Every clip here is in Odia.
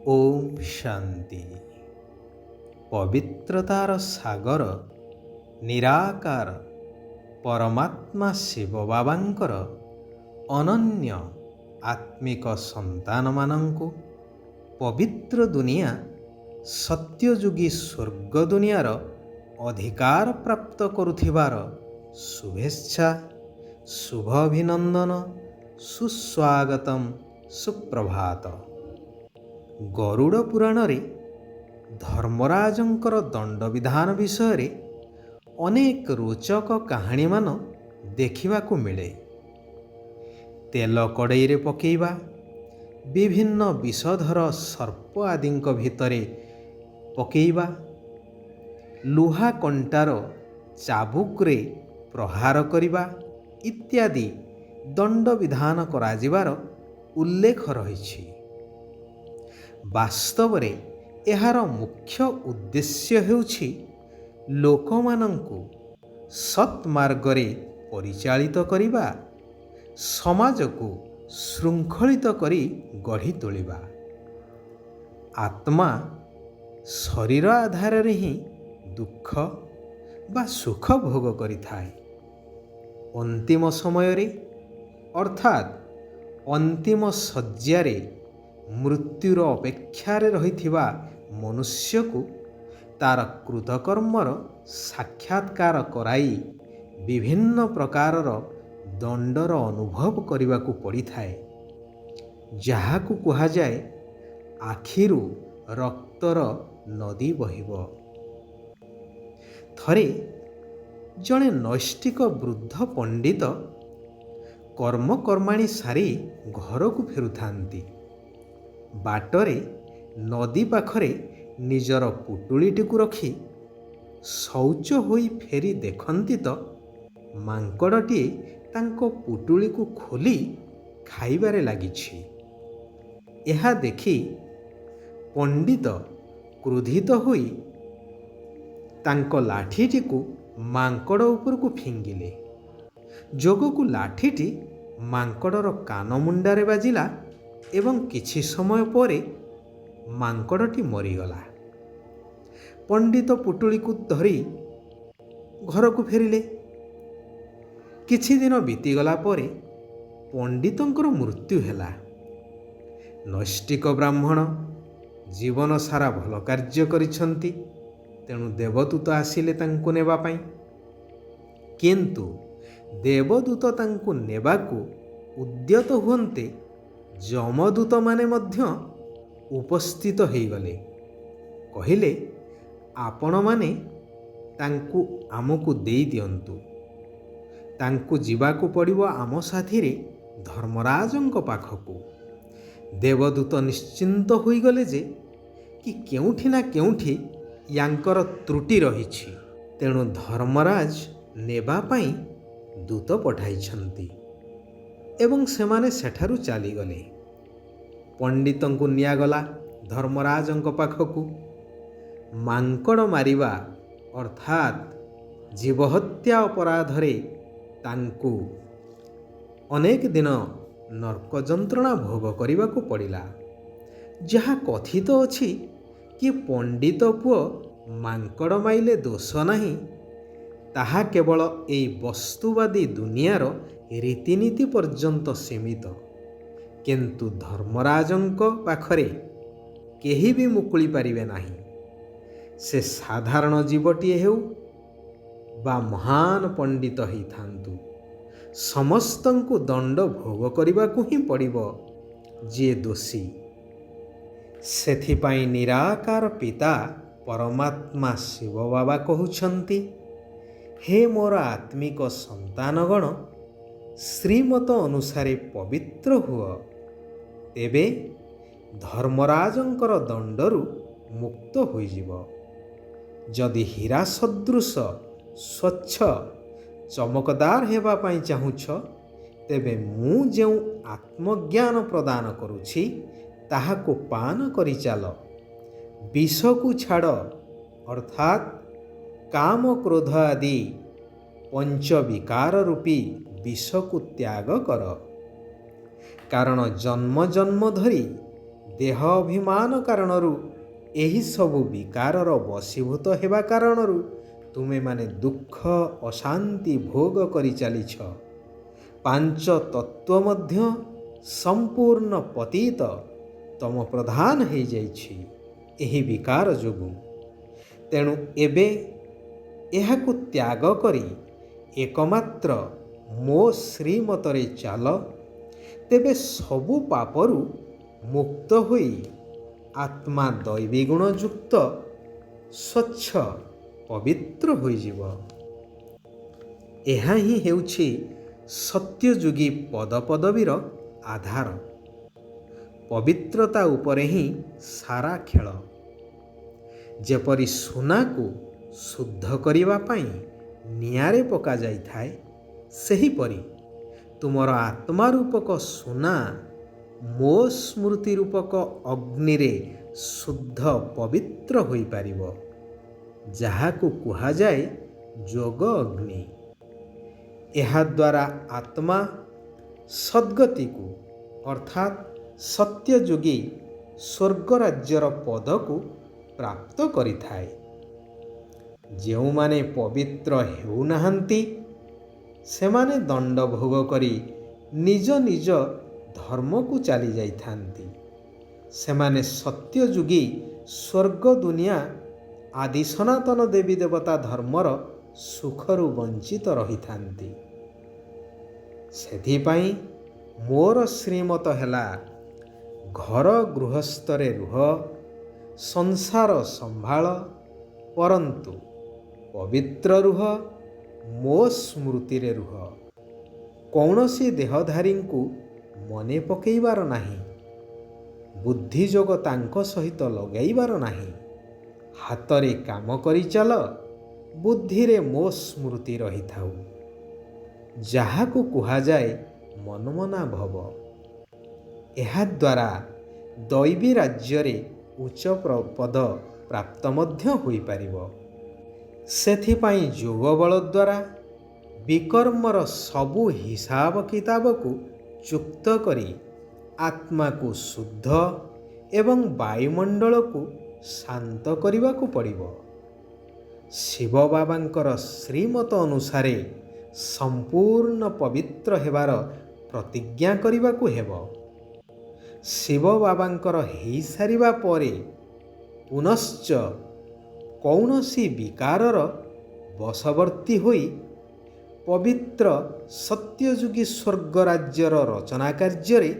ଓମ୍ ଶାନ୍ତି। ପବିତ୍ରତାର ସାଗର ନିରାକାର ପରମାତ୍ମା ଶିବ ବାବାଙ୍କର ଅନନ୍ୟ ଆତ୍ମିକ ସନ୍ତାନମାନଙ୍କୁ ପବିତ୍ର ଦୁନିଆ ସତ୍ୟଯୁଗୀ ସ୍ୱର୍ଗ ଦୁନିଆର ଅଧିକାର ପ୍ରାପ୍ତ କରୁଥିବାର ଶୁଭେଚ୍ଛା, ଶୁଭ ଅଭିନନ୍ଦନ, ସୁସ୍ୱାଗତମ୍, ସୁପ୍ରଭାତ। ଗରୁଡ଼ ପୁରାଣରେ ଧର୍ମରାଜଙ୍କର ଦଣ୍ଡବିଧାନ ବିଷୟରେ ଅନେକ ରୋଚକ କାହାଣୀମାନ ଦେଖିବାକୁ ମିଳେ। ତେଲ କଡ଼େଇରେ ପକାଇବା, ବିଭିନ୍ନ ବିଷଧର ସର୍ପ ଆଦିଙ୍କ ଭିତରେ ପକାଇବା, ଲୁହା କଣ୍ଟାର ଚାବୁକରେ ପ୍ରହାର କରିବା ଇତ୍ୟାଦି ଦଣ୍ଡବିଧାନ କରାଯିବାର ଉଲ୍ଲେଖ ରହିଛି। ବାସ୍ତବରେ ଏହାର ମୁଖ୍ୟ ଉଦ୍ଦେଶ୍ୟ ହେଉଛି ଲୋକମାନଙ୍କୁ ସତ୍ ମାର୍ଗରେ ପରିଚାଳିତ କରିବା, ସମାଜକୁ ଶୃଙ୍ଖଳିତ କରି ଗଢ଼ି ତୋଳିବା। ଆତ୍ମା ଶରୀର ଆଧାରରେ ହିଁ ଦୁଃଖ ବା ସୁଖ ଭୋଗ କରିଥାଏ। ଅନ୍ତିମ ସମୟରେ ଅର୍ଥାତ୍ ଅନ୍ତିମ ଶଯ୍ୟାରେ ମୃତ୍ୟୁର ଅପେକ୍ଷାରେ ରହିଥିବା ମନୁଷ୍ୟକୁ ତାର କୃତକର୍ମର ସାକ୍ଷାତକାର କରାଇ ବିଭିନ୍ନ ପ୍ରକାରର ଦଣ୍ଡର ଅନୁଭବ କରିବାକୁ ପଡ଼ିଥାଏ, ଯାହାକୁ କୁହାଯାଏ ଆଖିରୁ ରକ୍ତର ନଦୀ ବହିବ। ଥରେ ଜଣେ ନୈଷ୍ଠିକ ବୃଦ୍ଧ ପଣ୍ଡିତ କର୍ମକର୍ମାଣୀ ସାରି ଘରକୁ ଫେରୁଥାନ୍ତି। ବାଟରେ ନଦୀ ପାଖରେ ନିଜର ପୁଟୁଳିଟିକୁ ରଖି ଶୌଚ ହୋଇ ଫେରି ଦେଖନ୍ତି ତ ମାଙ୍କଡ଼ଟିଏ ତାଙ୍କ ପୁଟୁଳିକୁ ଖୋଲି ଖାଇବାରେ ଲାଗିଛି। ଏହା ଦେଖି ପଣ୍ଡିତ କ୍ରୋଧିତ ହୋଇ ତାଙ୍କ ଲାଠିଟିକୁ ମାଙ୍କଡ଼ ଉପରକୁ ଫିଙ୍ଗିଲେ। ଯୋଗକୁ ଲାଠିଟି ମାଙ୍କଡ଼ର କାନ ମୁଣ୍ଡରେ ବାଜିଲା ଏବଂ କିଛି ସମୟ ପରେ ମାଙ୍କଡ଼ଟି ମରିଗଲା। ପଣ୍ଡିତ ପୁଟୁଳିକୁ ଧରି ଘରକୁ ଫେରିଲେ। କିଛି ଦିନ ବିତିଗଲା ପରେ ପଣ୍ଡିତଙ୍କର ମୃତ୍ୟୁ ହେଲା। ନୈଷ୍ଠିକ ବ୍ରାହ୍ମଣ ଜୀବନ ସାରା ଭଲ କାର୍ଯ୍ୟ କରିଛନ୍ତି, ତେଣୁ ଦେବଦୂତ ଆସିଲେ ତାଙ୍କୁ ନେବା ପାଇଁ। କିନ୍ତୁ ଦେବଦୂତ ତାଙ୍କୁ ନେବାକୁ ଉଦ୍ୟତ ହୁଅନ୍ତେ ଯମଦୂତମାନେ ମଧ୍ୟ ଉପସ୍ଥିତ ହୋଇଗଲେ। କହିଲେ, ଆପଣମାନେ ତାଙ୍କୁ ଆମକୁ ଦେଇ ଦିଅନ୍ତୁ। ତାଙ୍କୁ ଯିବାକୁ ପଡ଼ିବ ଆମ ସାଥିରେ ଧର୍ମରାଜଙ୍କ ପାଖକୁ। ଦେବଦୂତ ନିଶ୍ଚିନ୍ତ ହୋଇଗଲେ ଯେ କି କେଉଁଠି ନା କେଉଁଠି ୟାଙ୍କର ତ୍ରୁଟି ରହିଛି, ତେଣୁ ଧର୍ମରାଜ ନେବା ପାଇଁ ଦୂତ ପଠାଇଛନ୍ତି ଏବଂ ସେମାନେ ସେଠାରୁ ଚାଲିଗଲେ। ପଣ୍ଡିତଙ୍କୁ ନିଆଗଲା ଧର୍ମରାଜଙ୍କ ପାଖକୁ। ମାଙ୍କଡ଼ ମାରିବା ଅର୍ଥାତ୍ ଜୀବହତ୍ୟା ଅପରାଧରେ ତାଙ୍କୁ ଅନେକ ଦିନ ନର୍କ ଯନ୍ତ୍ରଣା ଭୋଗ କରିବାକୁ ପଡ଼ିଲା। ଯାହା କଥିତ ଅଛି କି ପଣ୍ଡିତ ପୁଅ ମାଙ୍କଡ଼ ମାଇଲେ ଦୋଷ ନାହିଁ, ତାହା କେବଳ ଏଇ ବସ୍ତୁବାଦୀ ଦୁନିଆର ରୀତିନୀତି ପର୍ଯ୍ୟନ୍ତ ସୀମିତ। କିନ୍ତୁ ଧର୍ମରାଜଙ୍କ ପାଖରେ କେହି ବି ମୁକୁଳି ପାରିବେ ନାହିଁ। ସେ ସାଧାରଣ ଜୀବଟିଏ ହେଉ ବା ମହାନ ପଣ୍ଡିତ ହେଇଥାନ୍ତୁ, ସମସ୍ତଙ୍କୁ ଦଣ୍ଡ ଭୋଗ କରିବାକୁ ହିଁ ପଡ଼ିବ ଯିଏ ଦୋଷୀ। ସେଥିପାଇଁ ନିରାକାର ପିତା ପରମାତ୍ମା ଶିବ ବାବା କହୁଛନ୍ତି, ହେ ମୋର ଆତ୍ମିକ ସନ୍ତାନଗଣ, ଶ୍ରୀମତ ଅନୁସାରେ ପବିତ୍ର ହୁଅ, ତେବେ ଧର୍ମରାଜଙ୍କର ଦଣ୍ଡରୁ ମୁକ୍ତ ହୋଇଯିବ। ଯଦି ହୀରା ସଦୃଶ ସ୍ୱଚ୍ଛ ଚମକଦାର ହେବା ପାଇଁ ଚାହୁଁଛ, ତେବେ ମୁଁ ଯେଉଁ ଆତ୍ମଜ୍ଞାନ ପ୍ରଦାନ କରୁଛି ତାହାକୁ ପାନ କରିଚାଲ। ବିଷକୁ ଛାଡ଼, ଅର୍ଥାତ୍ କାମ କ୍ରୋଧ ଆଦି ପଞ୍ଚବିକାର ରୂପୀ ବିଷକୁ ତ୍ୟାଗ କର। କାରଣ ଜନ୍ମ ଜନ୍ମ ଧରି ଦେହ ଅଭିମାନ କାରଣରୁ ଏହି ସବୁ ବିକାରର ବଶୀଭୂତ ହେବା କାରଣରୁ ତୁମେମାନେ ଦୁଃଖ ଅଶାନ୍ତି ଭୋଗ କରି ଚାଲିଛ। ପାଞ୍ଚ ତତ୍ଵ ମଧ୍ୟ ସମ୍ପୂର୍ଣ୍ଣ ପତିତ ତମ ପ୍ରଧାନ ହୋଇଯାଇଛି ଏହି ବିକାର ଯୋଗୁଁ। ତେଣୁ ଏବେ ଏହାକୁ ତ୍ୟାଗ କରି ଏକମାତ୍ର ମୋ ଶ୍ରୀମତରେ ଚାଲ, ତେବେ ସବୁ ପାପରୁ ମୁକ୍ତ ହୋଇ ଆତ୍ମା ଦୈବୀ ଗୁଣଯୁକ୍ତ ସ୍ୱଚ୍ଛ ପବିତ୍ର ହୋଇଯିବ। ଏହା ହିଁ ହେଉଛି ସତ୍ୟଯୁଗୀ ପଦପଦବୀର ଆଧାର। ପବିତ୍ରତା ଉପରେ ହିଁ ସାରା ଖେଳ। ଯେପରି ସୁନାକୁ ଶୁଦ୍ଧ କରିବା ପାଇଁ ନିଆଁରେ ପକାଯାଇଥାଏ, ସେହିପରି ତୁମର ଆତ୍ମା ରୂପକ ସୁନା ମୋ ସ୍ମୃତି ରୂପକ ଅଗ୍ନିରେ ଶୁଦ୍ଧ ପବିତ୍ର ହୋଇପାରିବ, ଯାହାକୁ କୁହାଯାଏ ଯୋଗ ଅଗ୍ନି। ଏହାଦ୍ୱାରା ଆତ୍ମା ସଦ୍ଗତିକୁ ଅର୍ଥାତ୍ ସତ୍ୟଯୁଗୀ ସ୍ୱର୍ଗରାଜ୍ୟର ପଦକୁ ପ୍ରାପ୍ତ କରିଥାଏ। ଯେଉଁମାନେ ପବିତ୍ର ହେଉନାହାନ୍ତି, ସେମାନେ ଦଣ୍ଡ ଭୋଗ କରି ନିଜ ନିଜ ଧର୍ମକୁ ଚାଲି ଯାଇଥାନ୍ତି। ସେମାନେ ସତ୍ୟଯୁଗୀ ସ୍ୱର୍ଗ ଦୁନିଆ ଆଦି ସନାତନ ଦେବୀ ଦେବତା ଧର୍ମର ସୁଖରୁ ବଞ୍ଚିତ ରହିଥାନ୍ତି। ସେଥିପାଇଁ ମୋର ଶ୍ରୀମତ ହେଲା, ଘର ଗୃହସ୍ଥରେ ରୁହ, ସଂସାର ସମ୍ଭାଳ, ପରନ୍ତୁ ପବିତ୍ର ରୁହ, ମୋ ସ୍ମୃତିରେ ରୁହ। କୌଣସି ଦେହଧାରୀଙ୍କୁ ମନେ ପକାଇବାର ନାହିଁ, ବୁଦ୍ଧିଯୋଗ ତାଙ୍କ ସହିତ ଲଗାଇବାର ନାହିଁ। ହାତରେ କାମ କରିଚାଲ, ବୁଦ୍ଧିରେ ମୋ ସ୍ମୃତି ରହିଥାଉ, ଯାହାକୁ କୁହାଯାଏ ମନ୍ମନା ଭବ। ଏହାଦ୍ୱାରା ଦୈବୀ ରାଜ୍ୟରେ ଉଚ୍ଚ ପଦ ପ୍ରାପ୍ତ ମଧ୍ୟ ହୋଇପାରିବ। ସେଥିପାଇଁ ଯୋଗ ବଳ ଦ୍ୱାରା ବିକର୍ମର ସବୁ ହିସାବ କିତାବକୁ ଚୁକ୍ତ କରି ଆତ୍ମାକୁ ଶୁଦ୍ଧ ଏବଂ ବାୟୁମଣ୍ଡଳକୁ ଶାନ୍ତ କରିବାକୁ ପଡ଼ିବ। ଶିବ ବାବାଙ୍କର ଶ୍ରୀମତ ଅନୁସାରେ ସମ୍ପୂର୍ଣ୍ଣ ପବିତ୍ର ହେବାର ପ୍ରତିଜ୍ଞା କରିବାକୁ ହେବ। ଶିବ ବାବାଙ୍କର ହେଇସାରିବା ପରେ ପୁନଶ୍ଚ କୌଣସି ବିକାରର ବଶବର୍ତ୍ତୀ ହୋଇ ପବିତ୍ର ସତ୍ୟଯୁଗୀ ସ୍ୱର୍ଗରାଜ୍ୟର ରଚନା କାର୍ଯ୍ୟରେ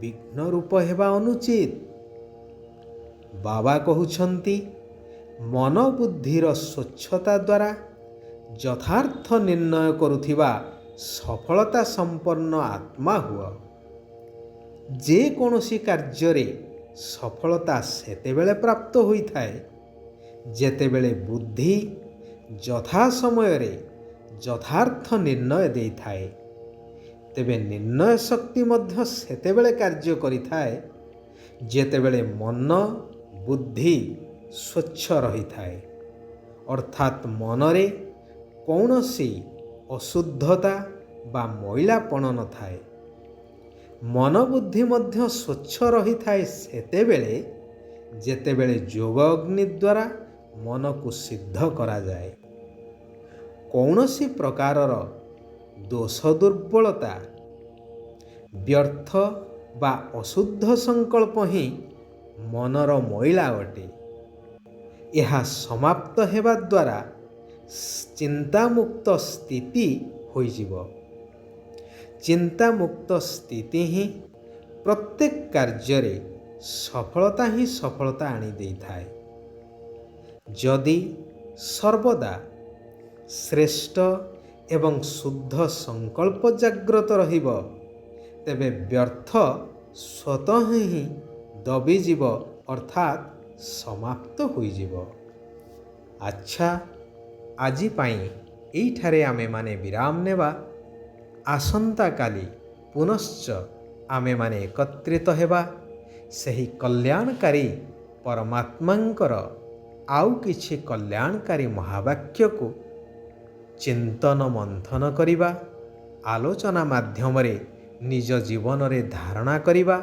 ବିଘ୍ନ ରୂପ ହେବା ଅନୁଚିତ। ବାବା କହୁଛନ୍ତି, ମନ ବୁଦ୍ଧିର ସ୍ୱଚ୍ଛତା ଦ୍ୱାରା ଯଥାର୍ଥ ନିର୍ଣ୍ଣୟ କରୁଥିବା ସଫଳତା ସମ୍ପନ୍ନ ଆତ୍ମା ହୁଅ। ଯେକୌଣସି କାର୍ଯ୍ୟରେ ସଫଳତା ସେତେବେଳେ ପ୍ରାପ୍ତ ହୋଇଥାଏ ଯେତେବେଳେ ବୁଦ୍ଧି ଯଥା ସମୟରେ ଯଥାର୍ଥ ନିର୍ଣ୍ଣୟ ଦେଇଥାଏ। ତେବେ ନିର୍ଣ୍ଣୟ ଶକ୍ତି ମଧ୍ୟ ସେତେବେଳେ କାର୍ଯ୍ୟ କରିଥାଏ ଯେତେବେଳେ ମନ ବୁଦ୍ଧି ସ୍ୱଚ୍ଛ ରହିଥାଏ, ଅର୍ଥାତ୍ ମନରେ କୌଣସି ଅଶୁଦ୍ଧତା ବା ମଇଳାପଣ ନଥାଏ। ମନ ବୁଦ୍ଧି ମଧ୍ୟ ସ୍ୱଚ୍ଛ ରହିଥାଏ ସେତେବେଳେ ଯେତେବେଳେ ଯୋଗ ଅଗ୍ନି ଦ୍ୱାରା ମନକୁ ସିଦ୍ଧ କରାଯାଏ। କୌଣସି ପ୍ରକାରର ଦୋଷ ଦୁର୍ବଳତା, ବ୍ୟର୍ଥ ବା ଅଶୁଦ୍ଧ ସଂକଳ୍ପ ହିଁ ମନର ମଇଳା ଅଟେ। ଏହା ସମାପ୍ତ ହେବା ଦ୍ୱାରା ଚିନ୍ତାମୁକ୍ତ ସ୍ଥିତି ହୋଇଯିବ। ଚିନ୍ତାମୁକ୍ତ ସ୍ଥିତି ହିଁ ପ୍ରତ୍ୟେକ କାର୍ଯ୍ୟରେ ସଫଳତା ହିଁ ସଫଳତା ଆଣିଦେଇଥାଏ। ଯଦି ସର୍ବଦା ଶ୍ରେଷ୍ଠ ଏବଂ ଶୁଦ୍ଧ ସଂକଳ୍ପ ଜାଗ୍ରତ ରହିବ, ତେବେ ବ୍ୟର୍ଥ ସ୍ୱତଃ ହିଁ ଦବିଯିବ, ଅର୍ଥାତ୍ ସମାପ୍ତ ହୋଇଯିବ। ଆଚ୍ଛା, ଆଜି ପାଇଁ ଏଇଠାରେ ଆମେମାନେ ବିରାମ ନେବା। ଆସନ୍ତାକାଲି ପୁନଶ୍ଚ ଆମେମାନେ ଏକତ୍ରିତ ହେବା ସେହି କଲ୍ୟାଣକାରୀ ପରମାତ୍ମାଙ୍କର ଆଉ କିଛି କଲ୍ୟାଣକାରୀ ମହାବାକ୍ୟକୁ ଚିନ୍ତନ ମନ୍ଥନ କରିବା, ଆଲୋଚନା ମାଧ୍ୟମରେ ନିଜ ଜୀବନରେ ଧାରଣା କରିବା।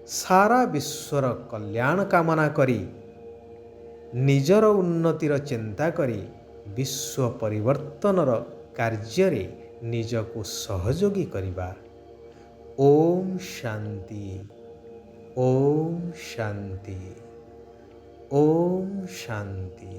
ସାରା ବିଶ୍ୱର କଲ୍ୟାଣ କାମନା କରି ନିଜର ଉନ୍ନତିର ଚିନ୍ତା କରି ବିଶ୍ୱ ପରିବର୍ତ୍ତନର କାର୍ଯ୍ୟରେ ନିଜକୁ ସହଯୋଗୀ କରିବା। ଓମ୍ ଶାନ୍ତି, ଓମ୍ ଶାନ୍ତି, ଓମ୍ ଶାନ୍ତି।